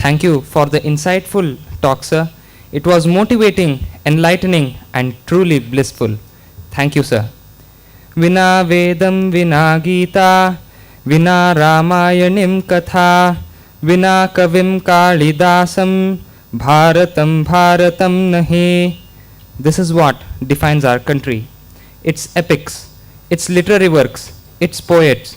Thank you for the insightful talk, sir. It was motivating, enlightening, and truly blissful. Thank you, sir. Vina Vedam Vina Gita, Vina Ramayanim Katha, Vina Kavim Kalidasam, Bharatam Bharatam Nahe. This is what defines our country. Its epics, its literary works, its poets,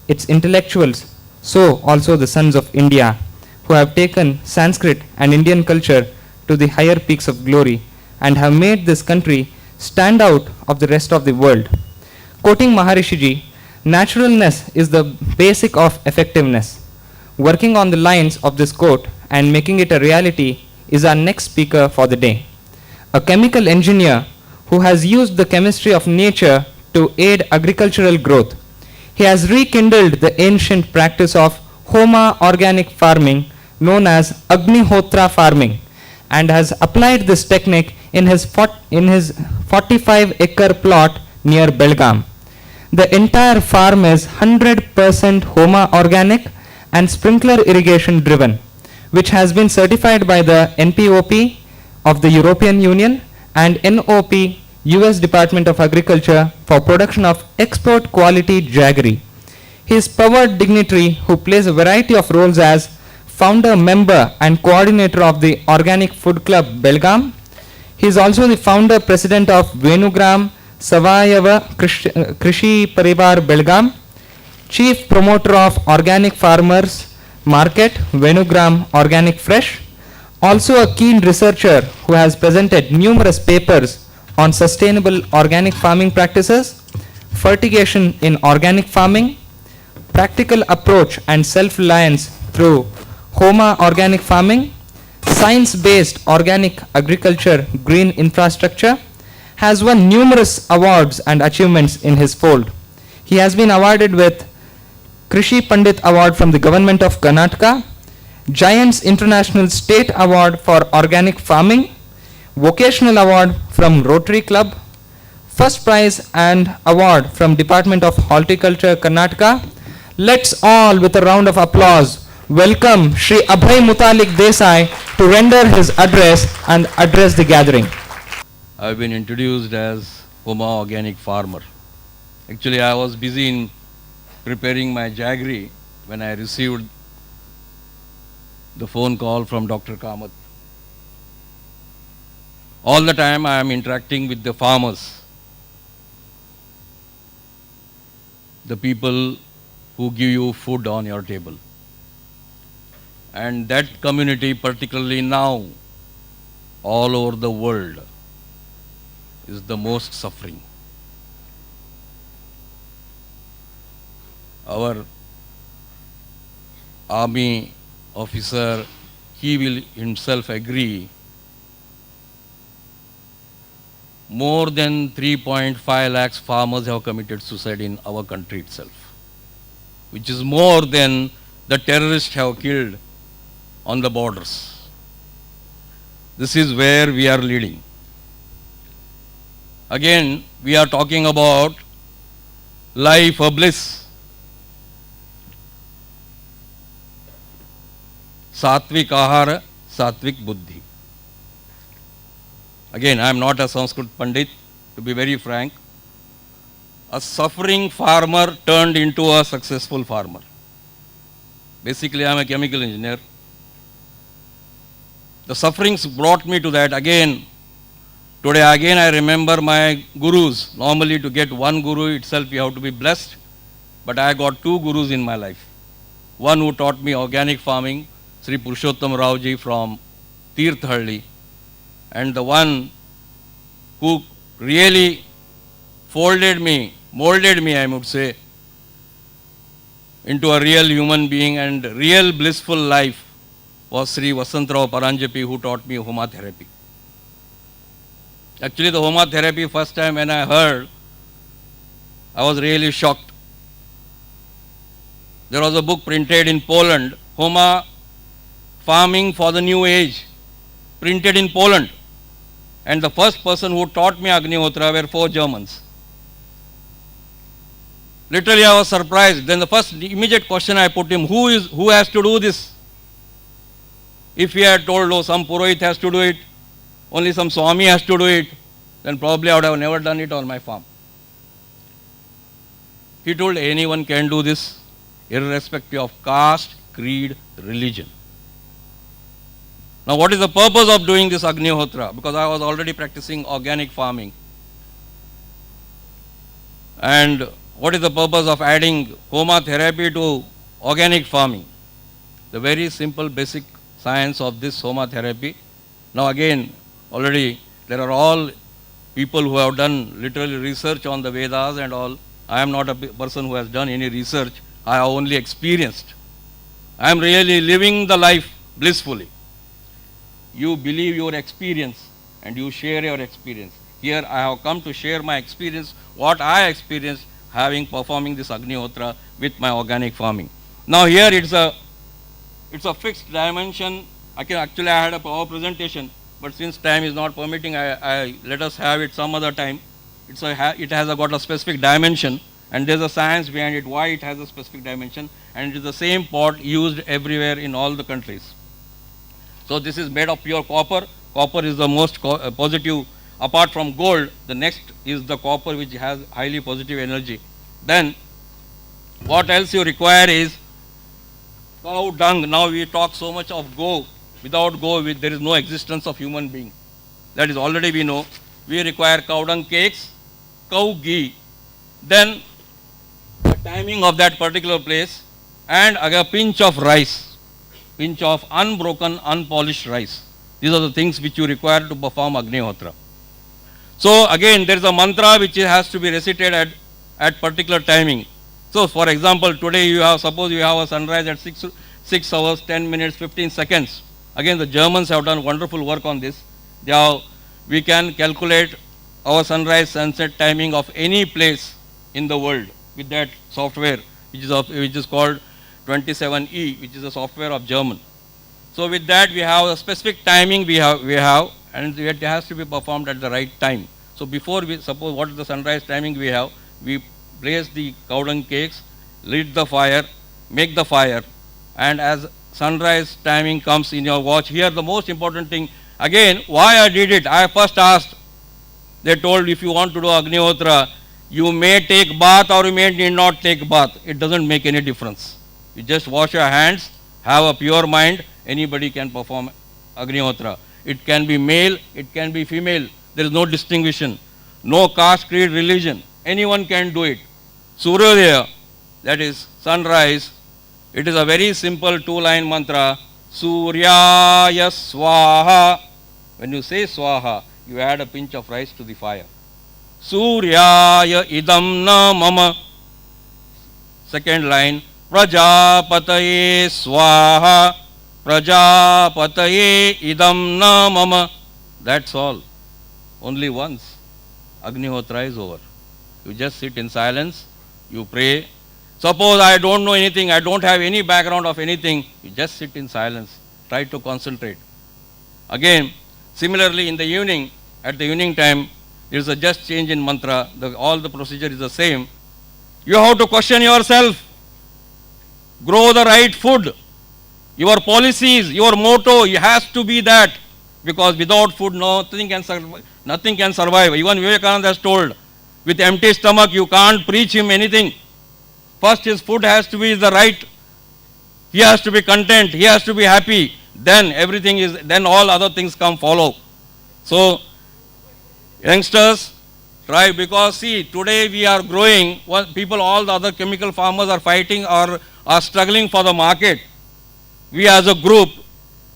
its intellectuals, so also the sons of India, who have taken Sanskrit and Indian culture to the higher peaks of glory and have made this country stand out of the rest of the world. Quoting Maharshi ji, naturalness is the basic of effectiveness. Working on the lines of this quote and making it a reality is our next speaker for the day. A chemical engineer who has used the chemistry of nature to aid agricultural growth. He has rekindled the ancient practice of Homa organic farming known as Agnihotra farming and has applied this technique in his 45-acre plot near Belgaum. The entire farm is 100% Homa organic and sprinkler irrigation driven, which has been certified by the NPOP of the European Union and NOP US Department of Agriculture for production of export quality jaggery. He is powered dignitary who plays a variety of roles as founder, member and coordinator of the Organic Food Club Belgaum. He is also the founder president of Venugram Savayava Krishi Parivar Belgaum, chief promoter of Organic Farmers Market Venugram Organic Fresh, also a keen researcher who has presented numerous papers on sustainable organic farming practices, fertigation in organic farming, practical approach and self-reliance through Homa organic farming, science-based organic agriculture green infrastructure, has won numerous awards and achievements in his fold. He has been awarded with Krishi Pandit Award from the Government of Karnataka, Giants International State Award for Organic Farming, Vocational Award from Rotary Club, First Prize and Award from Department of Horticulture Karnataka. Let's all with a round of applause welcome Shri Abhay Mutalik Desai to render his address and address the gathering. I've been introduced as Homa organic farmer. Actually, I was busy in preparing my jaggery when I received the phone call from Dr. Kamath. All the time I am interacting with the farmers, the people who give you food on your table. And that community, particularly now, all over the world, is the most suffering. Our army officer, he will himself agree, more than 3.5 lakhs farmers have committed suicide in our country itself, which is more than the terrorists have killed on the borders. This is where we are leading. Again, we are talking about life of bliss. Satvik Ahara, Satvik Buddhi. Again, I am not a Sanskrit Pandit, to be very frank. A suffering farmer turned into a successful farmer. Basically, I am a chemical engineer. The sufferings brought me to that. Again, today again I remember my gurus. Normally to get one guru itself you have to be blessed. But I got two gurus in my life. One who taught me organic farming, Sri Purushottam Rao ji from Tirthalli, and the one who really molded me, I would say, into a real human being and real blissful life was Sri Vasantrao Paranjapi, who taught me Homa therapy. Actually, the Homa therapy, first time when I heard, I was really shocked. There was a book printed in Poland, Homa Farming for the New Age, printed in Poland. And the first person who taught me Agnihotra were 4 Germans. Literally, I was surprised. Then the immediate question I put him, who has to do this? If he had told, oh, some Purohit has to do it, only some Swami has to do it, then probably I would have never done it on my farm. He told anyone can do this, irrespective of caste, creed, religion. Now, what is the purpose of doing this Agnihotra? Because I was already practicing organic farming. And what is the purpose of adding Homa therapy to organic farming? The very simple basic science of this Homa therapy. Now again, already there are all people who have done literally research on the Vedas and all. I am not a person who has done any research. I have only experienced. I am really living the life blissfully. You believe your experience and you share your experience. Here I have come to share my experience, what I experienced performing this Agnihotra with my organic farming. Now here it's a fixed dimension. I had a power presentation, but since time is not permitting, I let us have it some other time. It has got a specific dimension, and there's a science behind it, why it has a specific dimension, and it is the same pot used everywhere in all the countries. So this is made of pure copper. Copper is the most positive. Apart from gold, the next is the copper, which has highly positive energy. Then what else you require is cow dung. Now we talk so much of go. Without go, there is no existence of human being. That is already we know. We require cow dung cakes, cow ghee, then the timing of that particular place, and a pinch of rice, pinch of unbroken, unpolished rice. These are the things which you require to perform Agnihotra. So again, there is a mantra which has to be recited at particular timing. So for example, today suppose you have a sunrise at 6 hours, 10 minutes, 15 seconds. Again, the Germans have done wonderful work on this. We can calculate our sunrise sunset timing of any place in the world with that software, which is called 27E, which is a software of German. So with that, we have a specific timing we have, and it has to be performed at the right time. So before we suppose what is the sunrise timing we have, we place the cow dung cakes, lit the fire, make the fire, and as sunrise timing comes in your watch, here the most important thing, again, why I did it, I first asked, they told if you want to do Agnihotra, you may take bath or you may need not take bath. It doesn't make any difference. You just wash your hands, have a pure mind, anybody can perform Agnihotra. It can be male, it can be female. There is no distinction. No caste, creed, religion. Anyone can do it. Suryodaya, that is sunrise. It is a very simple two-line mantra. Suryaya Swaha. When you say Swaha, you add a pinch of rice to the fire. Suryaya Idam Na Mama. Second line. Prajapataye Swaha. Prajapataye Idam Na Mama. That's all. Only once. Agnihotra is over. You just sit in silence. You pray. Suppose I don't know anything, I don't have any background of anything, you just sit in silence. Try to concentrate. Again, similarly in the evening, at the evening time, there is a just change in mantra. All the procedure is the same. You have to question yourself. Grow the right food. Your policies, your motto, it has to be that. Because without food, nothing can survive. Even Vivekananda has told, with empty stomach, you can't preach him anything. First, his food has to be the right. He has to be content. He has to be happy. Then then all other things follow. So, youngsters, try, because see, today we are growing. All the other chemical farmers are fighting or are struggling for the market. We as a group,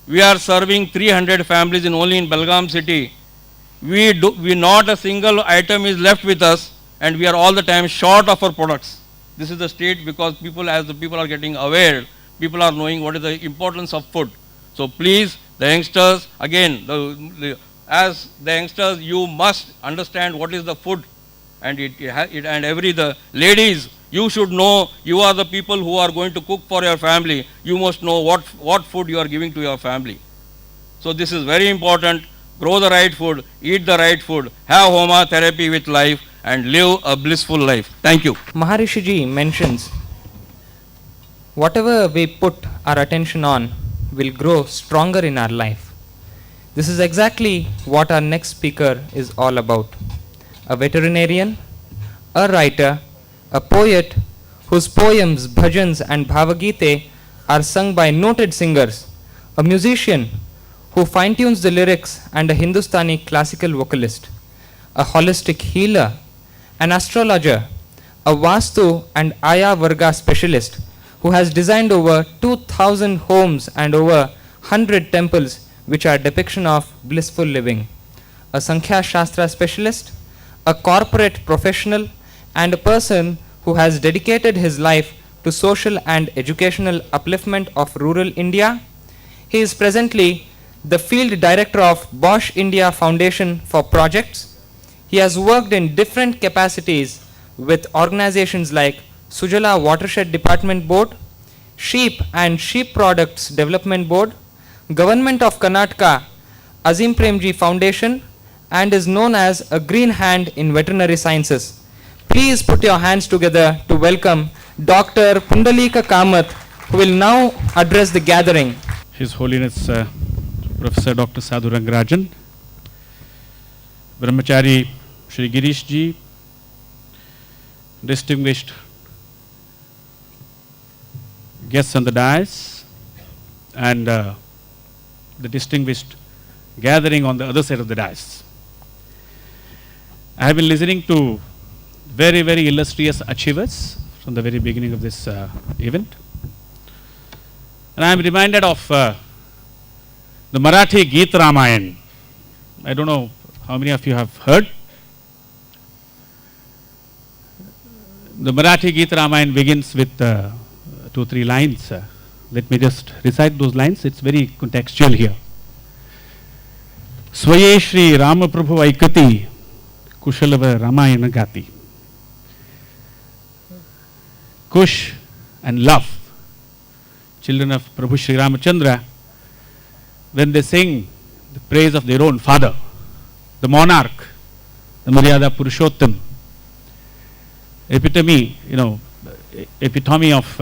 we are serving 300 families only in Belgaum city. We not a single item is left with us, and we are all the time short of our products. This is the state because as the people are getting aware, people are knowing what is the importance of food. So please, the youngsters, again, as the youngsters, you must understand what is the food, and the ladies, you should know, you are the people who are going to cook for your family. You must know what food you are giving to your family. So this is very important. Grow the right food, eat the right food, have Homa therapy with life, and live a blissful life. Thank you. Maharshi ji mentions, whatever we put our attention on, will grow stronger in our life. This is exactly what our next speaker is all about. A veterinarian, a writer, a poet whose poems, bhajans and bhavagite are sung by noted singers, a musician who fine-tunes the lyrics and a Hindustani classical vocalist, a holistic healer, an astrologer, a Vastu and Aya Varga specialist who has designed over 2,000 homes and over 100 temples which are depiction of blissful living, a Sankhya Shastra specialist, a corporate professional, and a person who has dedicated his life to social and educational upliftment of rural India. He is presently the field director of Bosch India Foundation for Projects. He has worked in different capacities with organizations like Sujala Watershed Department Board, Sheep and Sheep Products Development Board, Government of Karnataka Azim Premji Foundation, and is known as a green hand in veterinary sciences. Please put your hands together to welcome Dr. Pundalika Kamath, who will now address the gathering. His Holiness Professor Dr. Sadhu Rangarajan, Brahmachari Shri Girish Ji, distinguished guests on the dais, and the distinguished gathering on the other side of the dais. I have been listening to very, very illustrious achievers from the very beginning of this event. And I am reminded of the Marathi Geet Ramayan. I don't know how many of you have heard. The Marathi Geet Ramayan begins with 2-3 lines. Let me just recite those lines. It's very contextual here. Swaye Shri Rama Prabhu Aikati Kushalava Ramayana Gati. Kush and love, children of Prabhu Shri Ramachandra, when they sing the praise of their own father, the monarch, the Maryada Purushottam, epitome of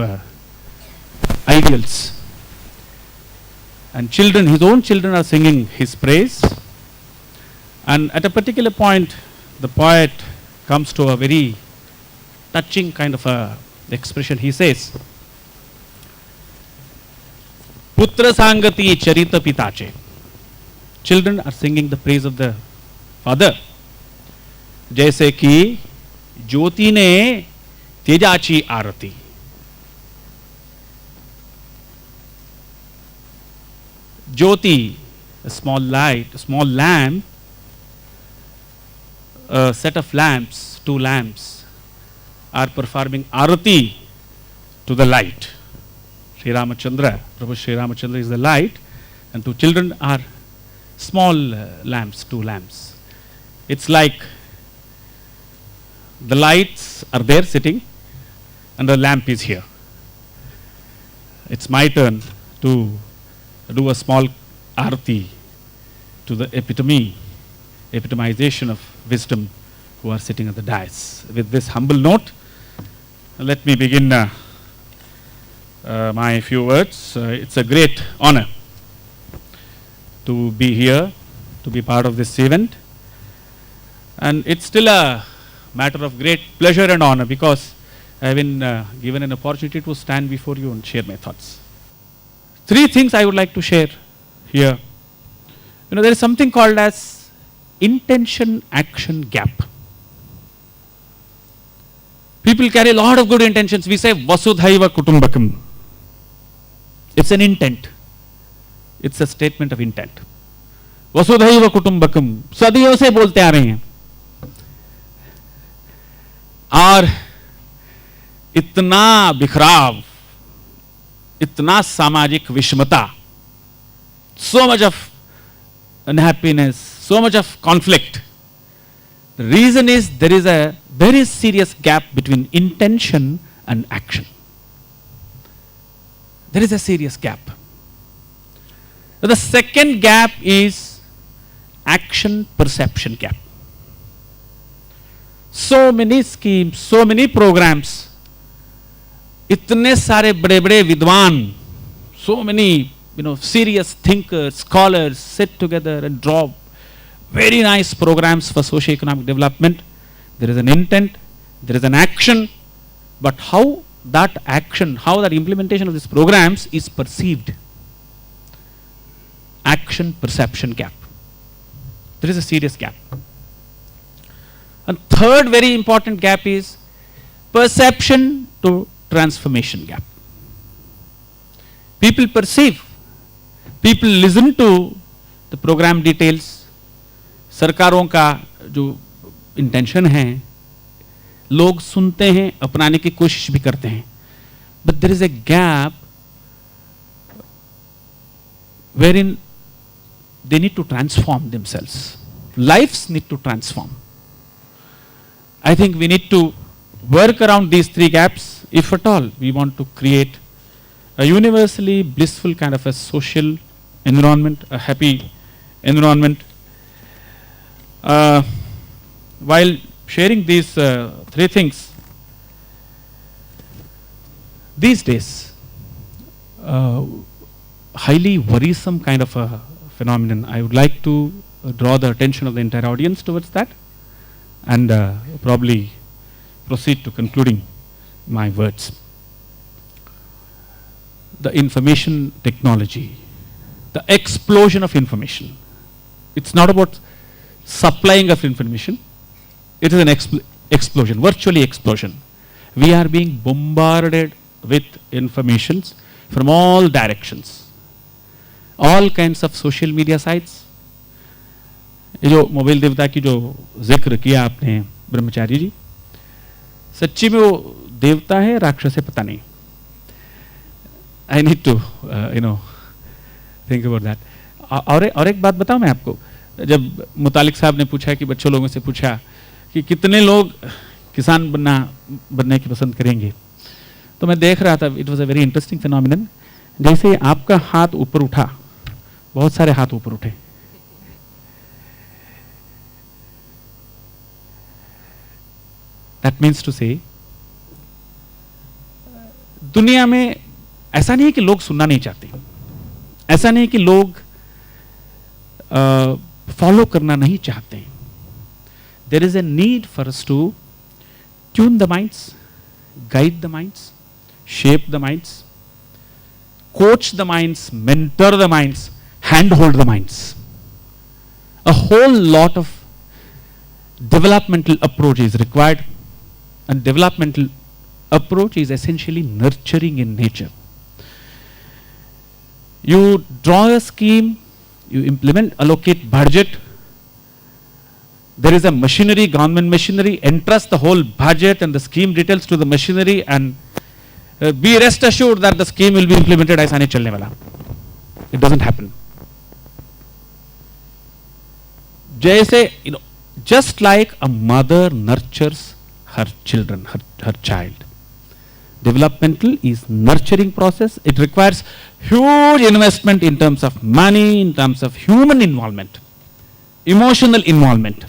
ideals. And children, his own children are singing his praise. And at a particular point, the poet comes to a very touching kind of a expression. He says, Putra Sangati Charita Pitache. Children are singing the praise of the father. Jaise ki Jyoti ne Tejachi Arati. Jyoti, a small light, a small lamp, a set of lamps, 2 lamps, are performing arati to the light. Sri Ramachandra, Prabhu Sri Ramachandra is the light, and 2 children are small lamps, 2 lamps. It's like the lights are there sitting, and the lamp is here. It's my turn to do a small arati to the epitomization of wisdom who are sitting at the dais. With this humble note, let me begin my few words. It's a great honor to be here, to be part of this event. And it's still a matter of great pleasure and honor because I have been given an opportunity to stand before you and share my thoughts. 3 things I would like to share here. There is something called as intention-action gap. People carry a lot of good intentions. We say Vasudhaiva Kutumbakam. It's an intent. It's a statement of intent. Vasudhaiva Kutumbakam. सदियों से बोलते आ रहे हैं. और इतना बिखराव, इतना सामाजिक विषमता, so much of unhappiness, so much of conflict. The reason is there is a very serious gap between intention and action. There is a serious gap. The second gap is action perception gap. So many schemes, so many programs, इतने सारे बड़े बड़े विद्वान, so many serious thinkers, scholars sit together and draw very nice programs for socio-economic development. There is an intent, there is an action, but how that action, how that implementation of these programs is perceived. Action perception gap. There is a serious gap. And third very important gap is perception to transformation gap. People perceive, people listen to the program details, सरकारों का जो intention है, लोग सुनते हैं, अपनाने की कोशिश भी करते हैं, but there is a gap wherein they need to transform themselves. Lives need to transform. I think we need to work around these three gaps if at all we want to create a universally blissful kind of a social environment, a happy environment. While sharing these three things, these days, highly worrisome kind of a phenomenon. I would like to draw the attention of the entire audience towards that and probably proceed to concluding my words. The information technology, the explosion of information. It's not about supplying of information, it is an explosion, virtually explosion. We are being bombarded with informations from all directions, all kinds of social media sites. ये जो mobile देवता की जो जिक्र किया आपने ब्रह्मचारी जी, सच्ची में वो देवता है राक्षस है पता नहीं. I need to think about that. और एक बात बताऊं मैं आपको, जब मुतालिक साहब ने पूछा कि बच्चों लोगों से पूछा कि कितने लोग किसान बनने की पसंद करेंगे, तो मैं देख रहा था, it was a very interesting phenomenon. जैसे आपका हाथ ऊपर उठा, बहुत सारे हाथ ऊपर उठे. दैट मीन्स टू से दुनिया में ऐसा नहीं है कि लोग सुनना नहीं चाहते, ऐसा नहीं कि लोग फॉलो करना नहीं चाहते. There is a need for us to tune the minds, guide the minds, shape the minds, coach the minds, mentor the minds, handhold the minds. A whole lot of developmental approach is required, and developmental approach is essentially nurturing in nature. You draw a scheme, you implement, allocate budget. There is a machinery, government machinery, entrust the whole budget and the scheme details to the machinery, and be rest assured that the scheme will be implemented. ऐसा नहीं चलने वाला. It doesn't happen. जैसे just like a mother nurtures her children, her child. Developmental is nurturing process. It requires huge investment in terms of money, in terms of human involvement, emotional involvement.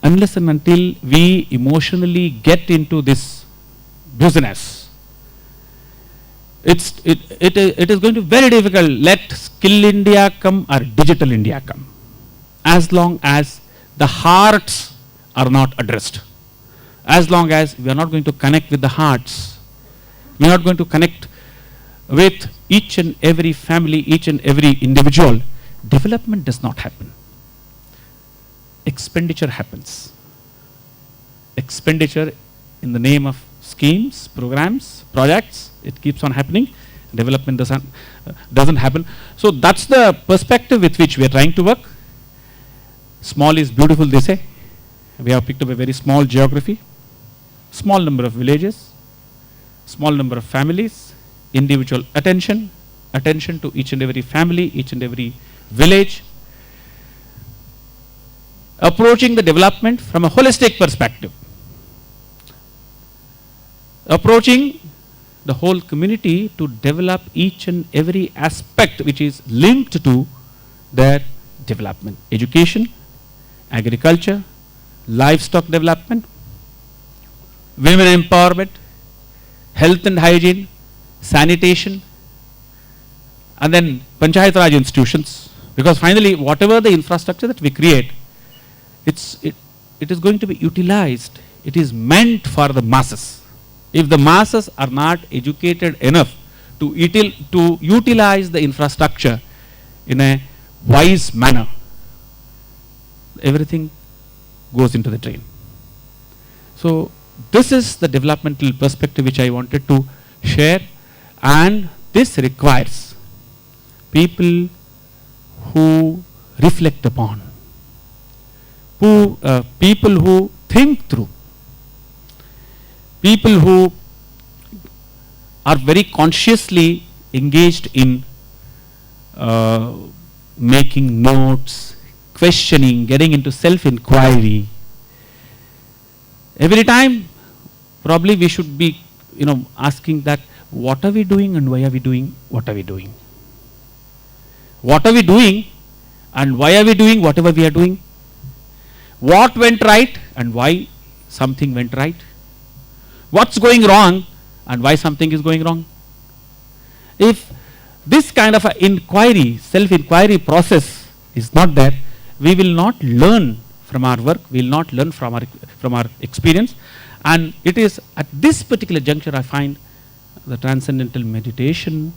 Unless and until we emotionally get into this business, it is going to be very difficult. Let Skill India come or Digital India come, as long as the hearts are not addressed, as long as we are not going to connect with the hearts, we are not going to connect with each and every family, each and every individual, development does not happen. Expenditure happens. Expenditure in the name of schemes, programs, projects, it keeps on happening. Development doesn't happen. So that's the perspective with which we are trying to work. Small is beautiful, they say. We have picked up a very small geography, small number of villages, small number of families, individual attention to each and every family, each and every village, approaching the development from a holistic perspective, approaching the whole community to develop each and every aspect which is linked to their development. Education, agriculture, livestock development, women empowerment, health and hygiene, sanitation, and then Panchayat Raj institutions, because finally whatever the infrastructure that we create, it is going to be utilized. It is meant for the masses. If the masses are not educated enough to utilize the infrastructure in a wise manner, everything goes into the drain. So this is the developmental perspective which I wanted to share, and this requires people who reflect upon, people who think through, people who are very consciously engaged in making notes, questioning, getting into self-inquiry. Every time, probably we should be, asking that, what are we doing and why are we doing what are we doing? What are we doing and why are we doing whatever we are doing? What went right and why something went right? What's going wrong and why something is going wrong? If this kind of inquiry, self-inquiry process is not there, we will not learn from our work, we will not learn from our experience. And it is at this particular juncture I find the transcendental meditation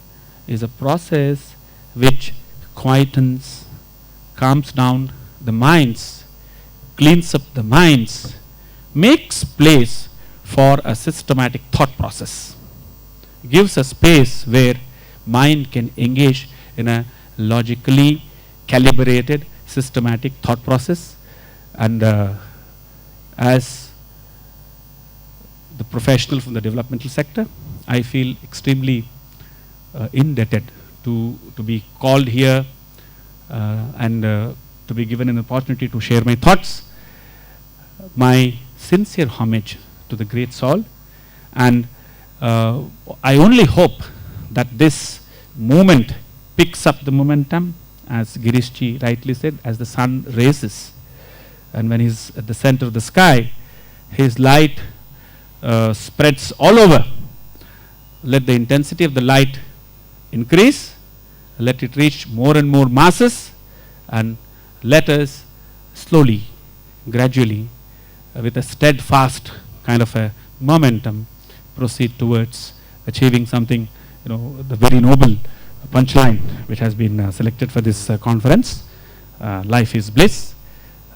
is a process which quietens, calms down the minds, cleans up the minds, makes place for a systematic thought process, gives a space where mind can engage in a logically calibrated systematic thought process. And as the professional from the developmental sector, I feel extremely indebted to be called here and to be given an opportunity to share my thoughts. My sincere homage to the great soul, and I only hope that this movement picks up the momentum, as Girishji rightly said, as the sun rises, and when he's at the center of the sky, his light spreads all over. Let the intensity of the light increase, let it reach more and more masses, and let us slowly, gradually, with a steadfast kind of a momentum, proceed towards achieving something, the very noble punchline which has been selected for this conference. Life is bliss.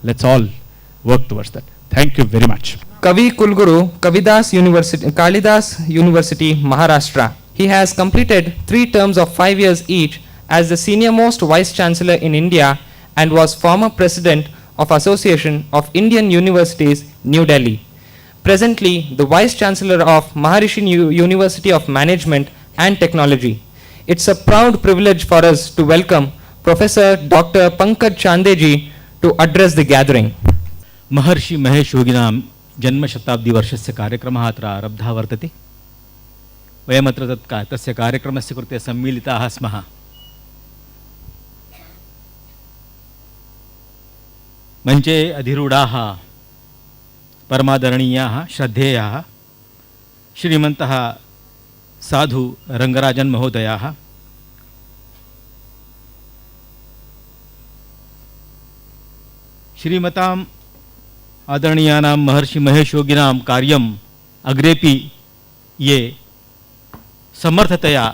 Let's all work towards that. Thank you very much. Kavi Kulguru, Kalidas University, Maharashtra. He has completed 3 terms of 5 years each as the senior most Vice Chancellor in India and was former President of Association of Indian Universities, New Delhi. Presently, the Vice Chancellor of Maharshi University of Management and Technology. It's a proud privilege for us to welcome Professor Dr. Pankaj Chandeji to address the gathering. महर्षि महेश योगिनां जन्मशताब्दी वर्षस्य कार्यक्रमः अत्र आरब्धः वर्तते। वयमत्र तस्य कार्यक्रमस्य कृते सम्मिलिताः स्मः। मञ्चे अधिरूढाः परमादरणीयाः श्रद्धेयाः श्रीमन्तः साधु रङ्गराजन् महोदयाः, श्रीमताम् आदरणीयानां महर्षि महेश योगिनां कार्यम् अग्रेपि ये समर्थतया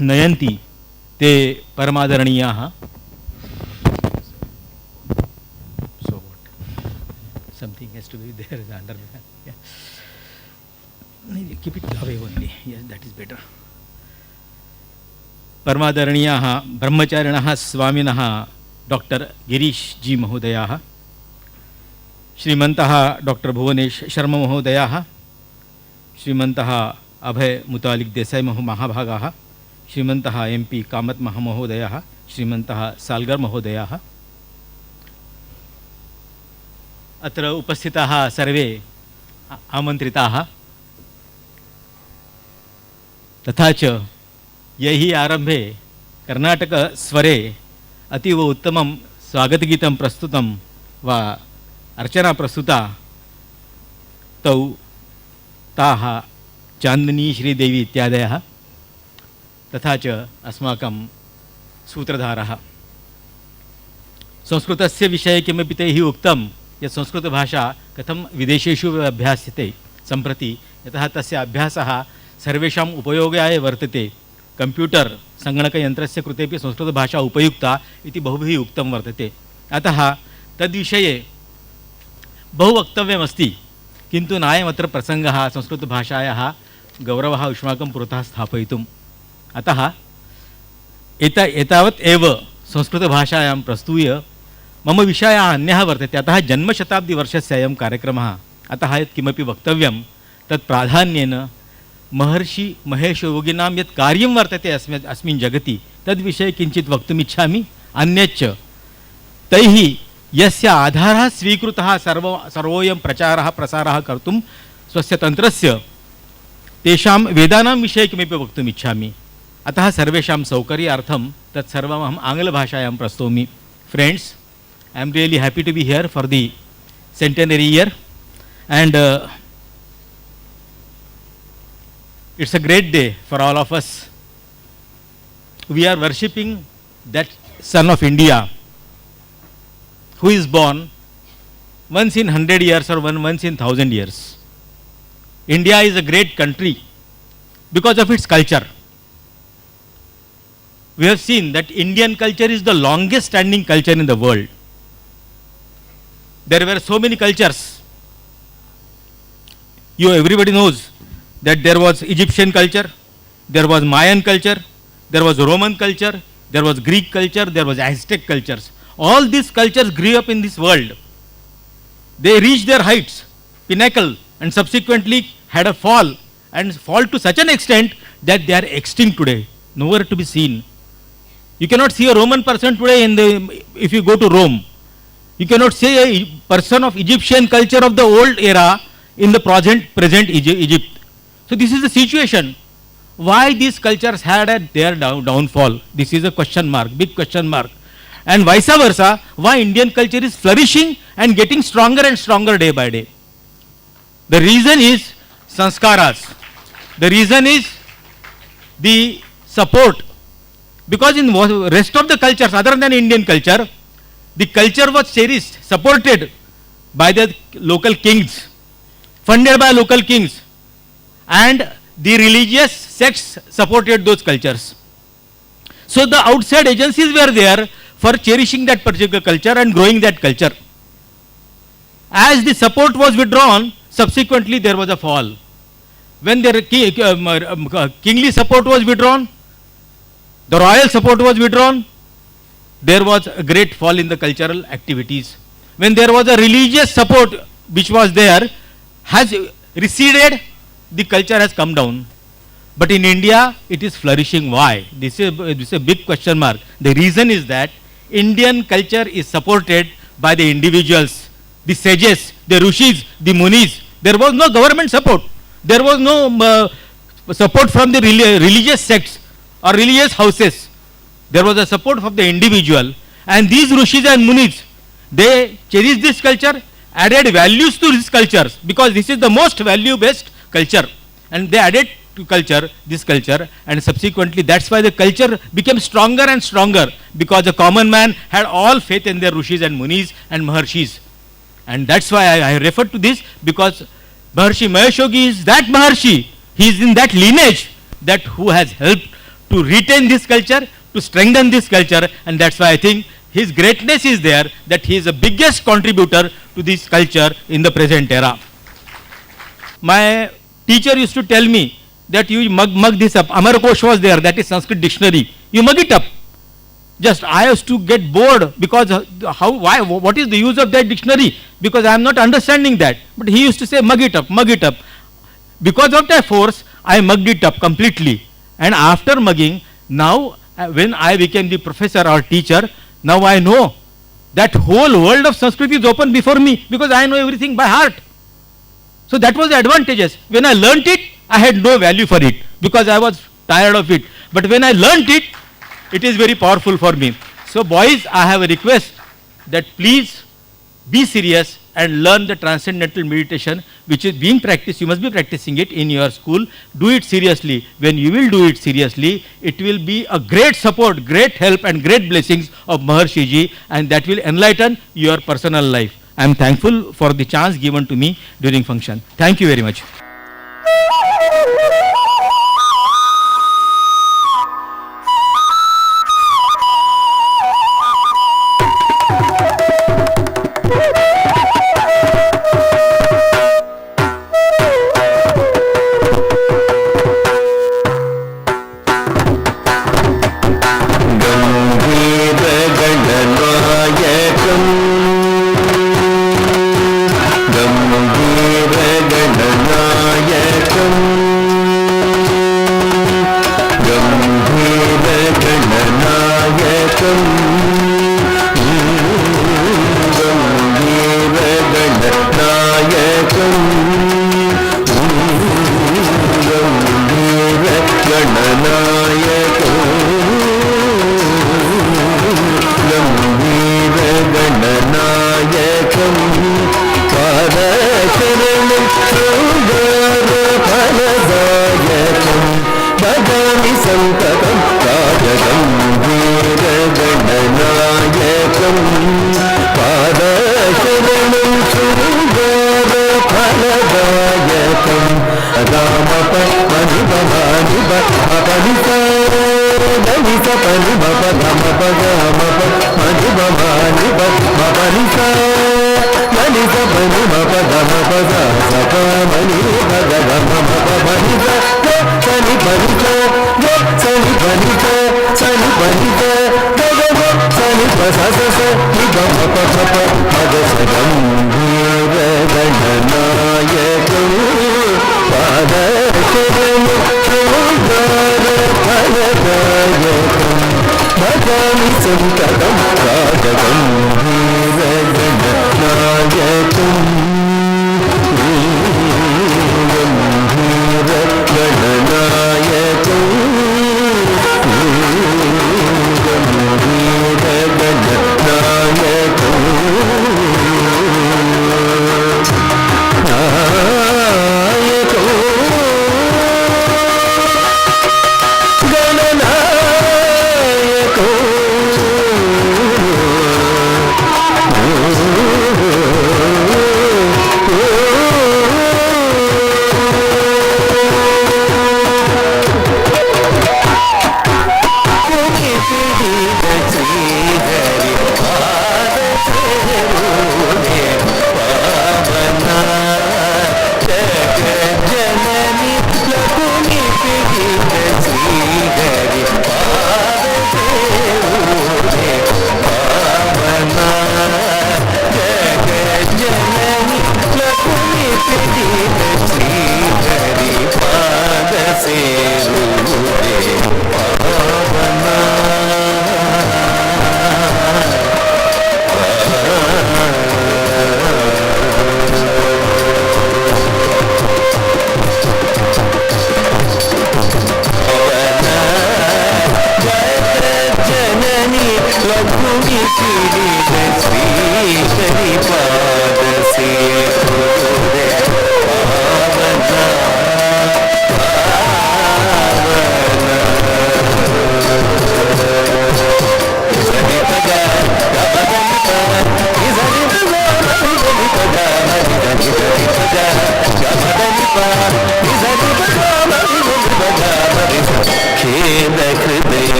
नयन्ति ते परमादरणीयाः। Something has to be there under. Yeah. Keep it away only. Yes, that is better. परमादरणीयाः ब्रह्मचारिणः स्वामिनः डॉक्टर गिरीश जी महोदयाः, श्रीमन्तः डॉक्टर भुवनेश शर्मा महोदयाः, श्रीमन्तः अभय मुतालिक देसाई महाभागाः, श्रीमन्तः MP कामत महोदयाः, श्रीमन्तः सालगर महोदयाः, अत्र उपस्थिताः सर्वे आमन्त्रिताः, तथा च यही आरंभे कर्नाटक स्वरे अतीव उत्तमं स्वागतगीतं प्रस्तुतं वा अर्चना प्रस्तुता तौ ताः चांदनी श्रीदेवी इत्यादयः। तथा च अस्माकं सूत्रधारः। संस्कृतस्य विषये किमपि तैः उक्तं यत् संस्कृतभाषा कथं विदेशेषु अभ्यास्यते सम्प्रति, यतः तस्य अभ्यासः सर्वेषाम् उपयोगाय वर्तते। कंप्यूटर् सङ्गणकयन्त्रस्य कृतेपि संस्कृतभाषा उपयुक्ता इति बहुभिः उक्तं वर्तते। अतः तद्विषये बहु वक्तव्यमस्ति, किन्तु नायमत्र प्रसङ्गः संस्कृतभाषायाः गौरवः युष्माकं पुरतः स्थापयितुम्। अतः एतावत् एव संस्कृतभाषायां प्रस्तूय मम विषयः अन्यः वर्तते। अतः जन्मशताब्दिवर्षस्य अयं कार्यक्रमः, अतः यत् किमपि वक्तव्यं तत् प्राधान्येन महर्षि महेशयोगिनां यत् कार्यं वर्तते अस्मिन् जगति तद्विषये किञ्चित् वक्तुम् इच्छामि। अन्यच्च तैः यस्य आधारः स्वीकृतः सर्वोऽयं प्रचारः प्रसारः कर्तुं स्वस्य तन्त्रस्य, तेषां वेदानां विषये किमपि वक्तुम् इच्छामि। अतः सर्वेषां सौकर्यार्थं तत्सर्वम् अहम् आङ्ग्लभाषायां प्रस्तौमि। Friends, I am really happy to be here for the centenary year, and it's a great day for all of us. We are worshipping that son of India who is born once in 100 years or once in 1,000 years. India is a great country because of its culture. We have seen that Indian culture is the longest standing culture in the world. There were so many cultures. Everybody knows that there was Egyptian culture, there was Mayan culture, there was Roman culture, there was Greek culture, there was Aztec cultures. All these cultures grew up in this world. They reached their heights, pinnacle, and subsequently had a fall, and fall to such an extent that they are extinct today, nowhere to be seen. You cannot see a Roman person today if you go to Rome. You cannot see a person of Egyptian culture of the old era in the present Egypt. So this is the situation. Why these cultures had their downfall? This is a question mark, big question mark. And vice versa, why Indian culture is flourishing and getting stronger and stronger day by day. The reason is sanskaras. The reason is the support. Because in rest of the cultures other than Indian culture, the culture was cherished, supported by the local kings, funded by local kings, and the religious sects supported those cultures. So the outside agencies were there for cherishing that particular culture and growing that culture. As the support was withdrawn, subsequently there was a fall. When the kingly support was withdrawn, the royal support was withdrawn, there was a great fall in the cultural activities. When there was a religious support which was there, has receded, the culture has come down. But in India, it is flourishing. Why? This is a big question mark. The reason is that Indian culture is supported by the individuals, the sages, the rishis, the munis. There was no government support. There was no support from the religious sects or religious houses. There was a support of the individual, and these rishis and munis, they cherished this culture, added values to this culture, because this is the most value based culture, and they added to culture this culture, and subsequently that's why the culture became stronger and stronger, because the common man had all faith in their rishis and munis and maharshis. And that's why I refer to this, because Maharshi Mahesh Yogi is that Maharshi. He is in that lineage that who has helped to retain this culture, to strengthen this culture, and that's why I think his greatness is there, that he is the biggest contributor to this culture in the present era. My teacher used to tell me that you mug this up. Amarkosh was there, that is Sanskrit dictionary. You mug it up. Just I used to get bored, because what is the use of that dictionary? Because I am not understanding that. But he used to say mug it up, mug it up. Because of that force, I mugged it up completely. And after mugging, now when I became the professor or teacher, now I know that whole world of Sanskrit is open before me, because I know everything by heart. So that was the advantages. When I learnt it, I had no value for it, because I was tired of it. But when I learnt it, it is very powerful for me. So boys, I have a request that please be serious and learn the transcendental meditation which is being practiced. You must be practicing it in your school. Do it seriously. When you will do it seriously, it will be a great support, great help and great blessings of Maharshi ji, and that will enlighten your personal life. I am thankful for the chance given to me during function. Thank you very much.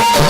Thank you.